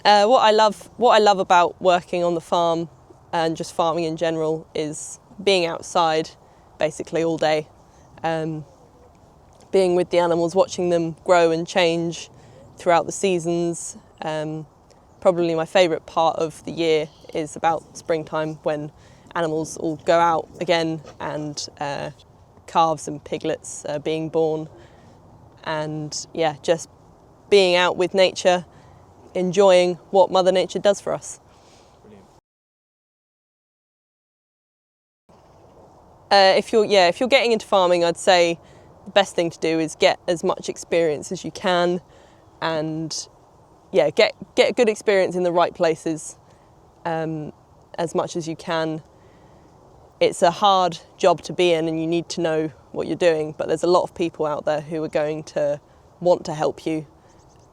What I love about working on the farm and just farming in general is being outside basically all day, being with the animals, watching them grow and change throughout the seasons. Probably my favourite part of the year is about springtime, when animals all go out again and calves and piglets are being born, and yeah, just being out with nature, enjoying what Mother Nature does for us. Brilliant. If you're getting into farming, I'd say the best thing to do is get as much experience as you can, and yeah, get good experience in the right places as much as you can. It's a hard job to be in, and you need to know what you're doing, but there's a lot of people out there who are going to want to help you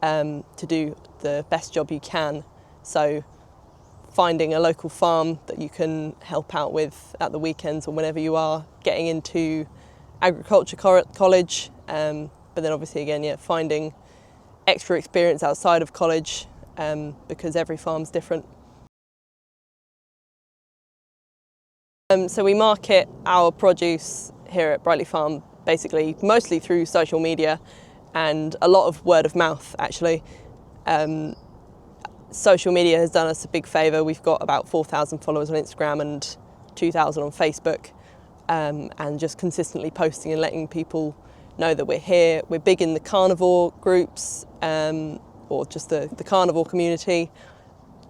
to do the best job you can. So finding a local farm that you can help out with at the weekends or whenever you are, getting into agriculture college, but then obviously again, yeah, finding extra experience outside of college, because every farm's different. So we market our produce here at Brightleigh Farm basically mostly through social media and a lot of word of mouth actually. Social media has done us a big favour. We've got about 4,000 followers on Instagram and 2,000 on Facebook, and just consistently posting and letting people know that we're here. We're big in the carnivore groups, or just the carnivore community.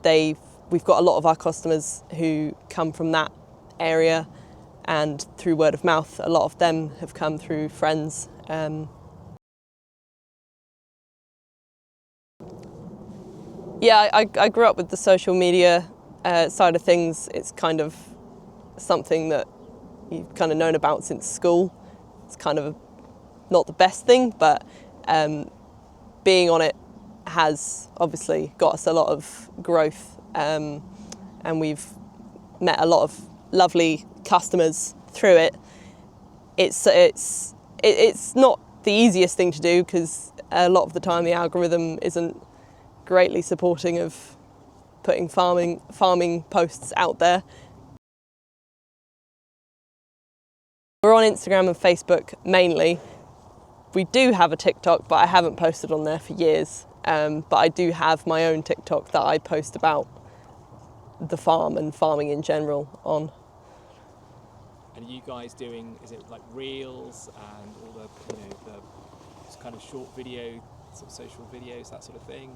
We've got a lot of our customers who come from that area, and through word of mouth, a lot of them have come through friends. Yeah, I grew up with the social media side of things. It's kind of something that you've kind of known about since school. It's kind of not the best thing, but being on it has obviously got us a lot of growth, and we've met a lot of lovely customers through it. It's not the easiest thing to do, because a lot of the time the algorithm isn't greatly supporting of putting farming posts out there. We're on Instagram and Facebook mainly. We do have a TikTok, but I haven't posted on there for years. But I do have my own TikTok that I post about the farm and farming in general on. And are you guys doing, is it like reels and all the kind of short video, sort of social videos, that sort of thing?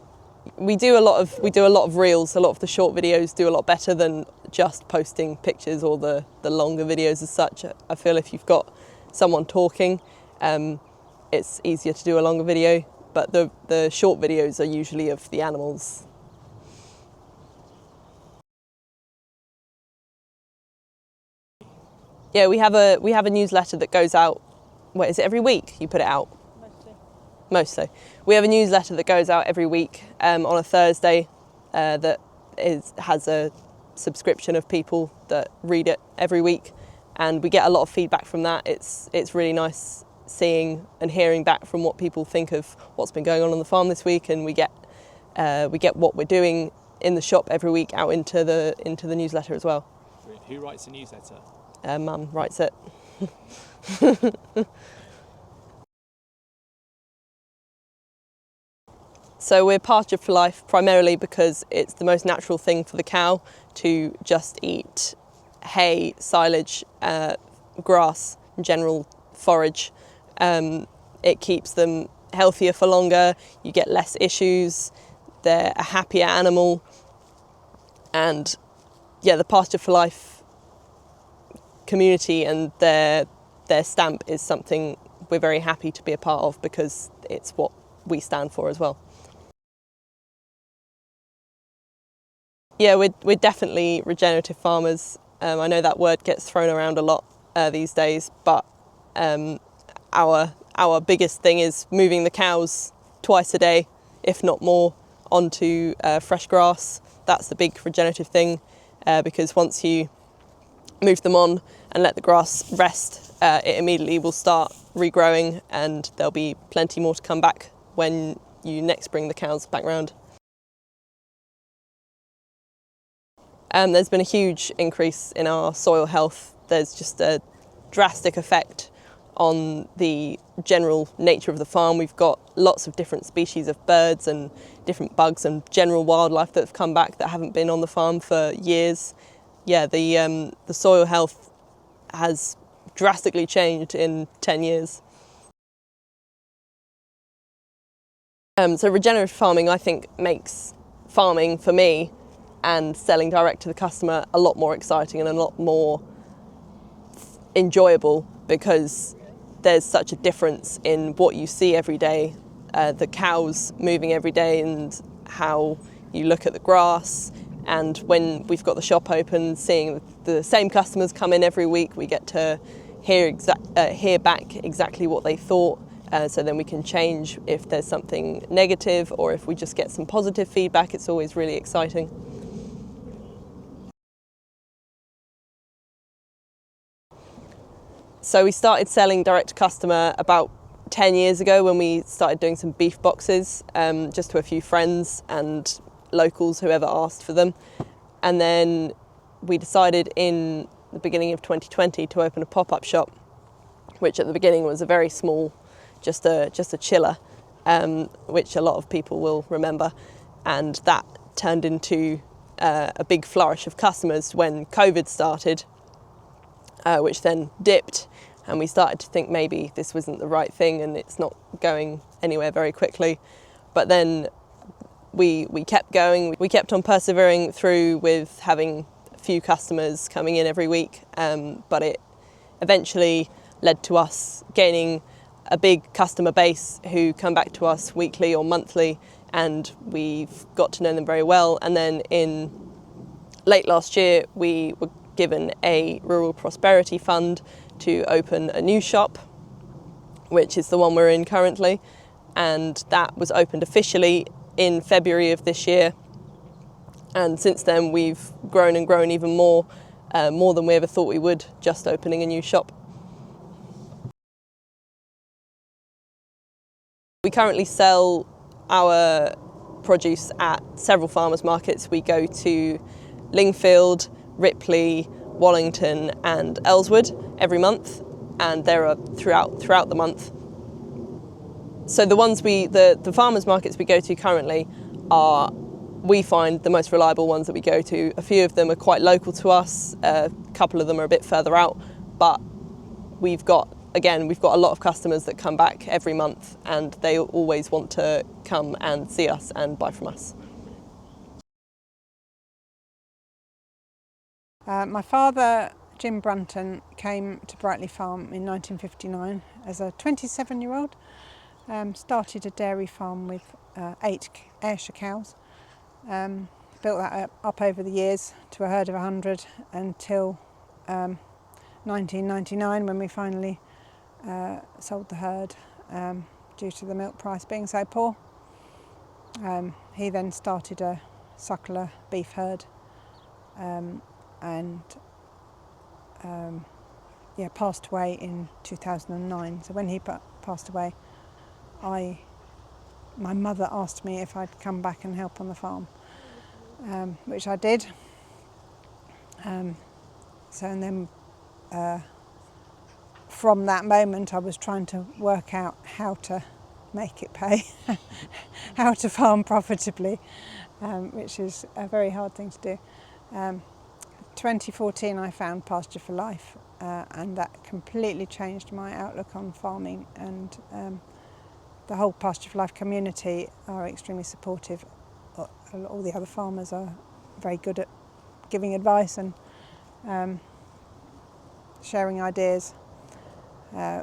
We do a lot of reels. A lot of the short videos do a lot better than just posting pictures or the longer videos as such. I feel if you've got someone talking, it's easier to do a longer video, but the short videos are usually of the animals. Yeah, we have a newsletter that goes out. What is it, every week you put it out? Mostly. We have a newsletter that goes out every week on a Thursday that has a subscription of people that read it every week, and we get a lot of feedback from that. It's really nice seeing and hearing back from what people think of what's been going on the farm this week, and we get what we're doing in the shop every week out into the newsletter as well. Who writes the newsletter? Mum writes it. So we're Pasture for Life primarily because it's the most natural thing for the cow to just eat hay, silage, grass, general forage. It keeps them healthier for longer, you get less issues, they're a happier animal, and yeah, the Pasture for Life community and their stamp is something we're very happy to be a part of, because it's what we stand for as well. Yeah, we're definitely regenerative farmers. I know that word gets thrown around a lot these days, but our biggest thing is moving the cows twice a day, if not more, onto fresh grass. That's the big regenerative thing, because once you move them on and let the grass rest, it immediately will start regrowing, and there'll be plenty more to come back when you next bring the cows back round. There's been a huge increase in our soil health. There's just a drastic effect on the general nature of the farm. We've got lots of different species of birds and different bugs and general wildlife that have come back that haven't been on the farm for years. Yeah, the soil health has drastically changed in 10 years. So regenerative farming, I think, makes farming for me and selling direct to the customer a lot more exciting and a lot more enjoyable, because there's such a difference in what you see every day, the cows moving every day and how you look at the grass. And when we've got the shop open, seeing the same customers come in every week, we get to hear back exactly what they thought. So then we can change if there's something negative, or if we just get some positive feedback. It's always really exciting. So we started selling direct to customer about 10 years ago, when we started doing some beef boxes, just to a few friends and locals, whoever asked for them. And then we decided in the beginning of 2020 to open a pop-up shop, which at the beginning was a very small, just a chiller, which a lot of people will remember. And that turned into a big flourish of customers when COVID started, which then dipped, and we started to think maybe this wasn't the right thing and it's not going anywhere very quickly. But then we kept going. We kept on persevering through with having a few customers coming in every week, but it eventually led to us gaining a big customer base who come back to us weekly or monthly, and we've got to know them very well. And then in late last year, we were given a Rural Prosperity Fund to open a new shop, which is the one we're in currently, and that was opened officially in February of this year. And since then we've grown and grown even more than we ever thought we would, just opening a new shop. We currently sell our produce at several farmers markets. We go to Lingfield, Ripley, Wallington and Ellswood every month, and there are throughout the month. So the farmers markets we go to currently are, we find, the most reliable ones that we go to. A few of them are quite local to us, a couple of them are a bit further out, but we've got a lot of customers that come back every month, and they always want to come and see us and buy from us. My father, Jim Brunton, came to Brightleigh Farm in 1959 as a 27-year-old. Started a dairy farm with 8 Ayrshire cows. Built that up over the years to a herd of 100 until 1999, when we finally sold the herd due to the milk price being so poor. He then started a suckler beef herd, and passed away in 2009. So when he passed away, my mother asked me if I'd come back and help on the farm, which I did. And then from that moment I was trying to work out how to make it pay, how to farm profitably, which is a very hard thing to do. 2014 I found Pasture for Life, and that completely changed my outlook on farming, and the whole Pasture for Life community are extremely supportive. All the other farmers are very good at giving advice and sharing ideas,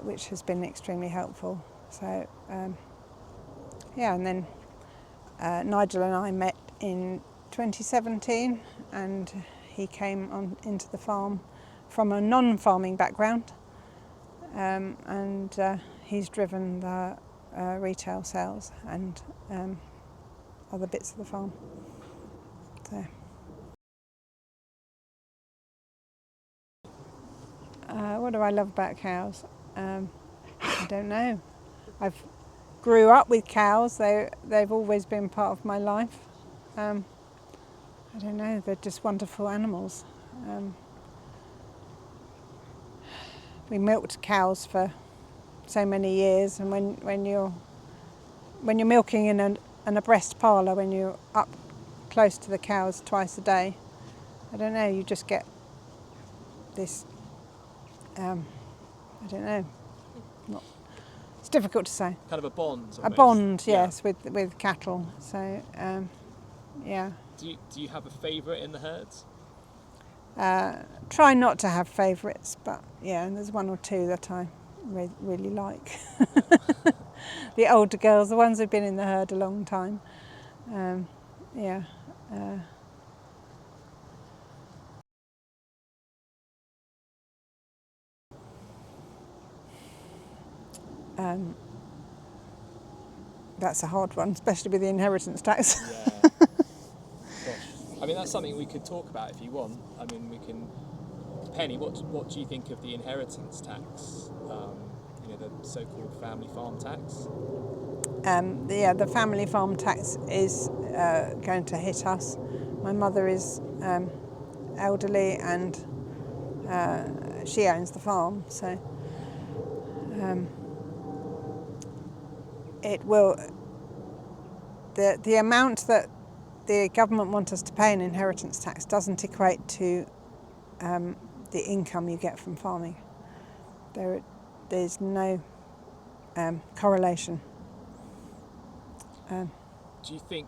which has been extremely helpful. So and then Nigel and I met in 2017, and he came on into the farm from a non-farming background, and he's driven the retail sales and other bits of the farm. So. What do I love about cows? I don't know. I've grew up with cows. They've always been part of my life. I I don't know, they're just wonderful animals. We milked cows for so many years, and when you're milking in a breast parlour, when you're up close to the cows twice a day, I don't know, you just get this, I don't know, it's difficult to say. Kind of a bond. Almost. A bond, yes, yeah. with cattle. So, yeah. Do you have a favourite in the herds? Try not to have favourites, but yeah, there's one or two that I really like. The older girls, the ones who've been in the herd a long time. Yeah. That's a hard one, especially with the inheritance tax. Yeah. Gosh. I mean, that's something we could talk about if you want. I mean, we can. Penny, what do you think of the inheritance tax? The so-called family farm tax. The family farm tax is going to hit us. My mother is elderly, and she owns the farm, so it will. The amount that the government want us to pay in inheritance tax doesn't equate to the income you get from farming. There's no correlation. Do you think,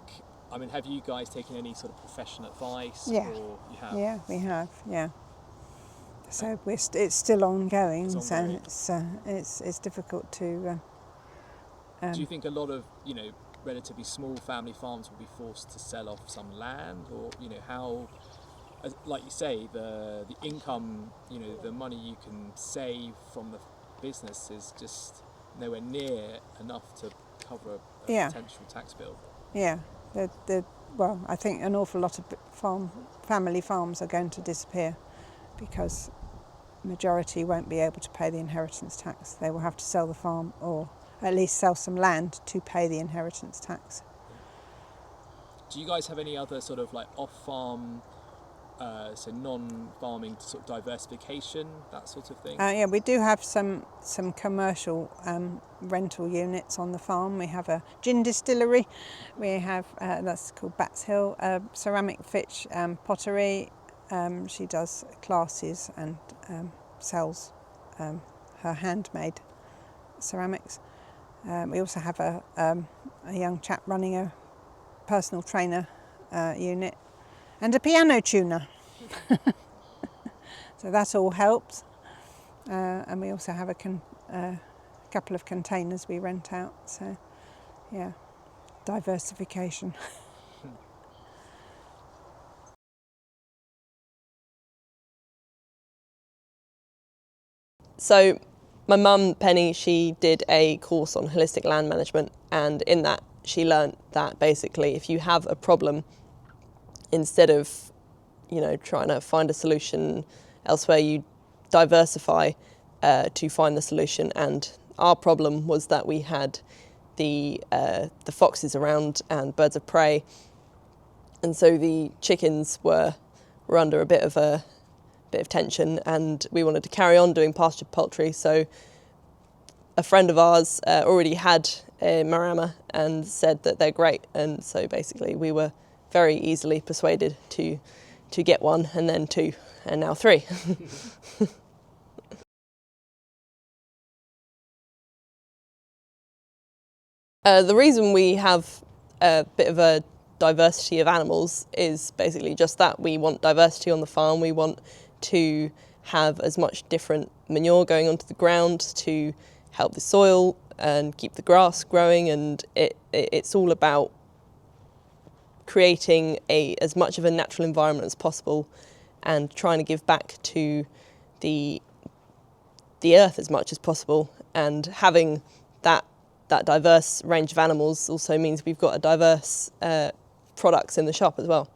I mean, have you guys taken any sort of professional advice? Yeah. Or you have? Yeah, we have, yeah. So it's still ongoing, ongoing. So it's difficult to... Do you think a lot of, relatively small family farms will be forced to sell off some land? Or, how, like you say, the income, the money you can save from the business is just nowhere near enough to cover a potential tax bill. Yeah, well, I think an awful lot of family farms are going to disappear because the majority won't be able to pay the inheritance tax. They will have to sell the farm, or at least sell some land to pay the inheritance tax. Do you guys have any other sort of like off-farm, so non-farming sort of diversification, that sort of thing? Yeah, we do have some commercial rental units on the farm. We have a gin distillery. We have, that's called Bats Hill, ceramic fitch pottery. She does classes and sells her handmade ceramics. We also have a young chap running a personal trainer unit, and a piano tuner. So that all helps. And we also have a couple of containers we rent out. So, yeah, diversification. So my mum, Penny, she did a course on holistic land management, and in that she learnt that basically if you have a problem, instead of trying to find a solution elsewhere, you diversify to find the solution. And our problem was that we had the foxes around and birds of prey, and so the chickens were under a bit of tension, and we wanted to carry on doing pastured poultry. So a friend of ours already had a Maremma and said that they're great, and so basically we were very easily persuaded to get one, and then two, and now three. The reason we have a bit of a diversity of animals is basically just that. We want diversity on the farm. We want to have as much different manure going onto the ground to help the soil and keep the grass growing, and it's all about creating as much of a natural environment as possible and trying to give back to the earth as much as possible. And having that diverse range of animals also means we've got a diverse products in the shop as well.